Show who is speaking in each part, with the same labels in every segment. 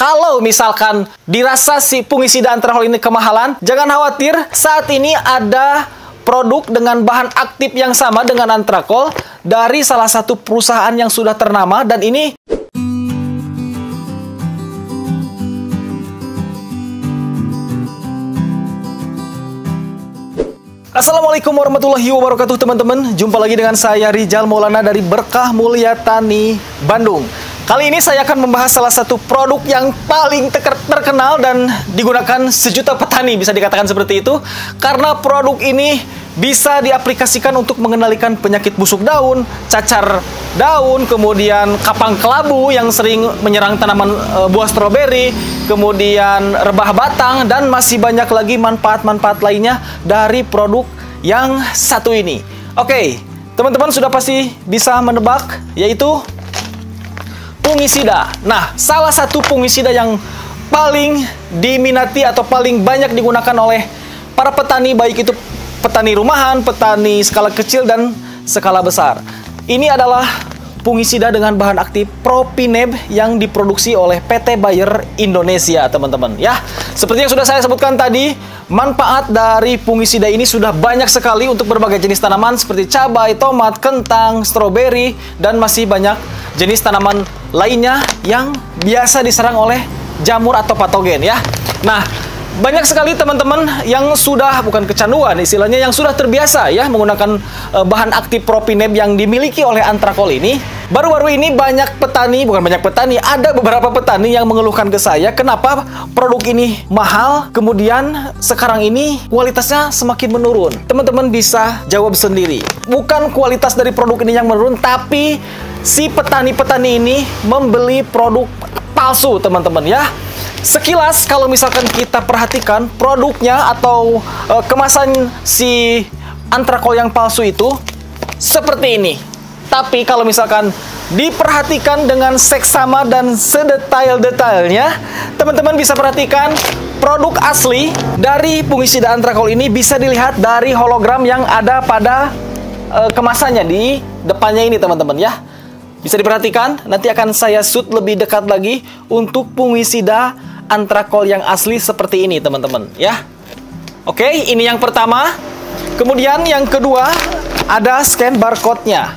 Speaker 1: Kalau misalkan dirasa si fungisida antrakol ini kemahalan, jangan khawatir, saat ini ada produk dengan bahan aktif yang sama dengan antrakol dari salah satu perusahaan yang sudah ternama, dan ini Assalamualaikum warahmatullahi wabarakatuh teman-teman. Jumpa lagi dengan saya Rizal Maulana dari Berkah Mulia Tani Bandung. Kali ini saya akan membahas salah satu produk yang paling terkenal dan digunakan sejuta petani, bisa dikatakan seperti itu. Karena produk ini bisa diaplikasikan untuk mengendalikan penyakit busuk daun, cacar daun, kemudian kapang kelabu yang sering menyerang tanaman buah stroberi, kemudian rebah batang, dan masih banyak lagi manfaat-manfaat lainnya dari produk yang satu ini. Oke, teman-teman sudah pasti bisa menebak, yaitu fungisida. Nah, salah satu fungisida yang paling diminati atau paling banyak digunakan oleh para petani, baik itu petani rumahan, petani skala kecil, dan skala besar. Ini adalah fungisida dengan bahan aktif Propineb yang diproduksi oleh PT Bayer Indonesia, teman-teman. Ya, seperti yang sudah saya sebutkan tadi, manfaat dari fungisida ini sudah banyak sekali untuk berbagai jenis tanaman seperti cabai, tomat, kentang, stroberi, dan masih banyak jenis tanaman lainnya yang biasa diserang oleh jamur atau patogen, ya. Nah, banyak sekali teman-teman yang sudah, bukan kecanduan istilahnya, yang sudah terbiasa ya menggunakan bahan aktif Propineb yang dimiliki oleh antrakol ini. Baru-baru ini banyak petani, bukan banyak petani, ada beberapa petani yang mengeluhkan ke saya kenapa produk ini mahal, kemudian sekarang ini kualitasnya semakin menurun. Teman-teman bisa jawab sendiri. Bukan kualitas dari produk ini yang menurun, tapi si petani-petani ini membeli produk palsu, teman-teman ya. Sekilas kalau misalkan kita perhatikan produknya atau kemasan si antrakol yang palsu itu seperti ini. Tapi kalau misalkan diperhatikan dengan seksama dan sedetail-detailnya, teman-teman bisa perhatikan produk asli dari fungisida antrakol ini bisa dilihat dari hologram yang ada pada kemasannya di depannya ini, teman-teman ya. Bisa diperhatikan, nanti akan saya shoot lebih dekat lagi untuk fungisida antrakol yang asli seperti ini, teman-teman ya. Oke, ini yang pertama. Kemudian yang kedua, ada scan barcode-nya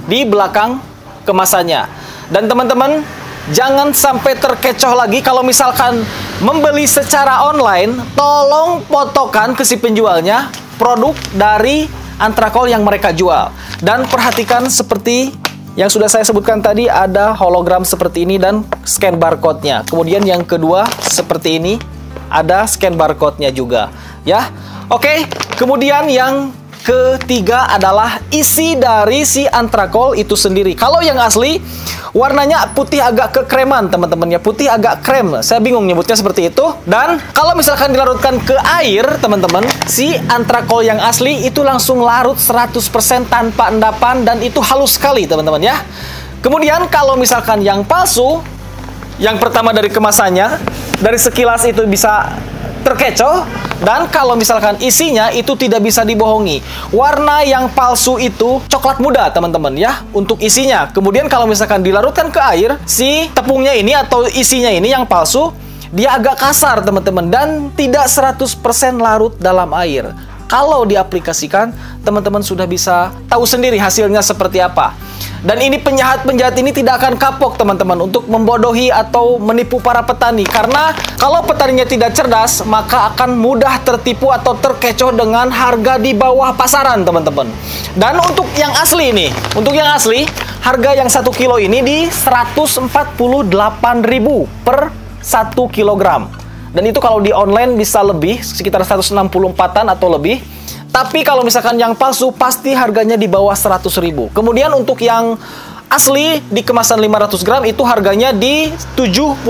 Speaker 1: di belakang kemasannya. Dan teman-teman, jangan sampai terkecoh lagi kalau misalkan membeli secara online, tolong fotokan ke si penjualnya produk dari antrakol yang mereka jual. Dan perhatikan seperti yang sudah saya sebutkan tadi, ada hologram seperti ini dan scan barcode-nya. Kemudian yang kedua seperti ini, ada scan barcode-nya juga, ya. Oke, kemudian yang ketiga adalah isi dari si antrakol itu sendiri. Kalau yang asli warnanya putih agak kekreman, teman-teman ya, putih agak krem. Saya bingung nyebutnya seperti itu. Dan kalau misalkan dilarutkan ke air, teman-teman, si antrakol yang asli itu langsung larut 100% tanpa endapan dan itu halus sekali, teman-teman ya. Kemudian kalau misalkan yang palsu, yang pertama dari kemasannya, dari sekilas itu bisa terkecoh, dan kalau misalkan isinya itu tidak bisa dibohongi. Warna yang palsu itu coklat muda, teman-teman ya, untuk isinya. Kemudian kalau misalkan dilarutkan ke air, si tepungnya ini atau isinya ini yang palsu, dia agak kasar, teman-teman, dan tidak 100% larut dalam air. Kalau diaplikasikan, teman-teman sudah bisa tahu sendiri hasilnya seperti apa. Dan ini penjahat-penjahat ini tidak akan kapok, teman-teman, untuk membodohi atau menipu para petani. Karena kalau petaninya tidak cerdas, maka akan mudah tertipu atau terkecoh dengan harga di bawah pasaran, teman-teman. Dan untuk yang asli ini, untuk yang asli, harga yang 1 kilo ini di 148.000 per 1 kilogram. Dan itu kalau di online bisa lebih, sekitar 164-an atau lebih. Tapi kalau misalkan yang palsu, pasti harganya di bawah 100.000. Kemudian untuk yang asli di kemasan 500 gram itu harganya di 78.000.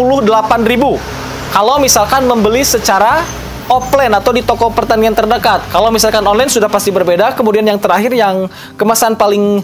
Speaker 1: Kalau misalkan membeli secara offline atau di toko pertanian terdekat. Kalau misalkan online sudah pasti berbeda. Kemudian yang terakhir, yang kemasan paling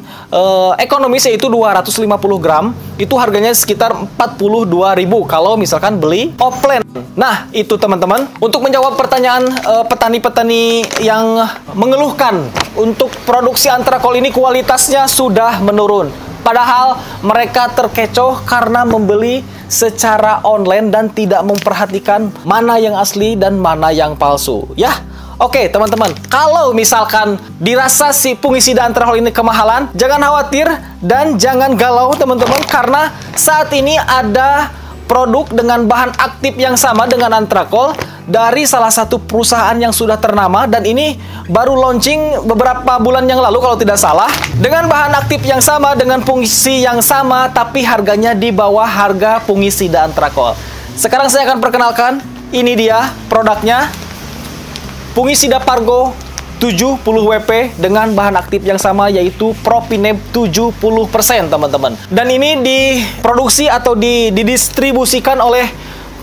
Speaker 1: ekonomis, yaitu 250 gram, itu harganya sekitar 42.000 kalau misalkan beli offline. Nah, itu teman-teman, untuk menjawab pertanyaan petani-petani yang mengeluhkan untuk produksi antrakol ini kualitasnya sudah menurun. Padahal mereka terkecoh karena membeli secara online dan tidak memperhatikan mana yang asli dan mana yang palsu. Ya, oke teman-teman, kalau misalkan dirasa si fungisida antrakol ini kemahalan, jangan khawatir dan jangan galau teman-teman, karena saat ini ada produk dengan bahan aktif yang sama dengan antrakol dari salah satu perusahaan yang sudah ternama, dan ini baru launching beberapa bulan yang lalu kalau tidak salah, dengan bahan aktif yang sama, dengan fungsi yang sama, tapi harganya di bawah harga fungisida antrakol. Sekarang saya akan perkenalkan, ini dia produknya, fungisida Pargo 70 WP dengan bahan aktif yang sama, yaitu Propineb 70% teman-teman. Dan ini diproduksi atau didistribusikan oleh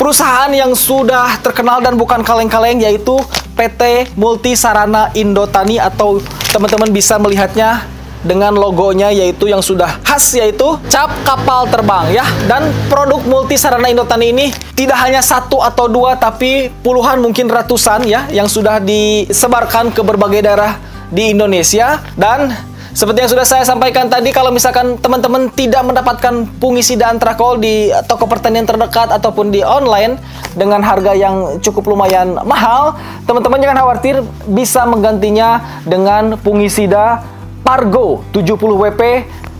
Speaker 1: perusahaan yang sudah terkenal dan bukan kaleng-kaleng, yaitu PT Multisarana Indotani, atau teman-teman bisa melihatnya dengan logonya, yaitu yang sudah khas, yaitu cap kapal terbang ya. Dan produk Multisarana Indotani ini tidak hanya satu atau dua, tapi puluhan mungkin ratusan ya, yang sudah disebarkan ke berbagai daerah di Indonesia. Dan seperti yang sudah saya sampaikan tadi, kalau misalkan teman-teman tidak mendapatkan fungisida antrakol di toko pertanian terdekat ataupun di online dengan harga yang cukup lumayan mahal, teman-teman jangan khawatir, bisa menggantinya dengan fungisida Pargo 70 WP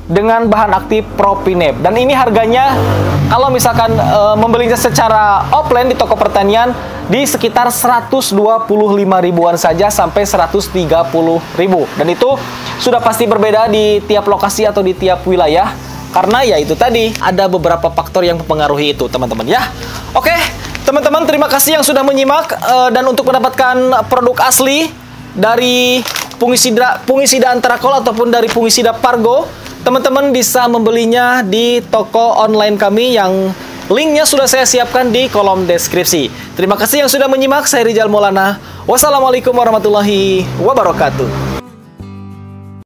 Speaker 1: dengan bahan aktif Propineb. Dan ini harganya kalau misalkan membelinya secara offline di toko pertanian di sekitar 125 ribuan saja sampai 130 ribu. Dan itu sudah pasti berbeda di tiap lokasi atau di tiap wilayah, karena ya itu tadi ada beberapa faktor yang mempengaruhi itu teman-teman ya. Oke teman-teman, terima kasih yang sudah menyimak, dan untuk mendapatkan produk asli dari fungisida antrakol ataupun dari fungisida Pargo, teman-teman bisa membelinya di toko online kami yang linknya sudah saya siapkan di kolom deskripsi. Terima kasih yang sudah menyimak. Saya Rizal Maulana. Wassalamualaikum warahmatullahi wabarakatuh.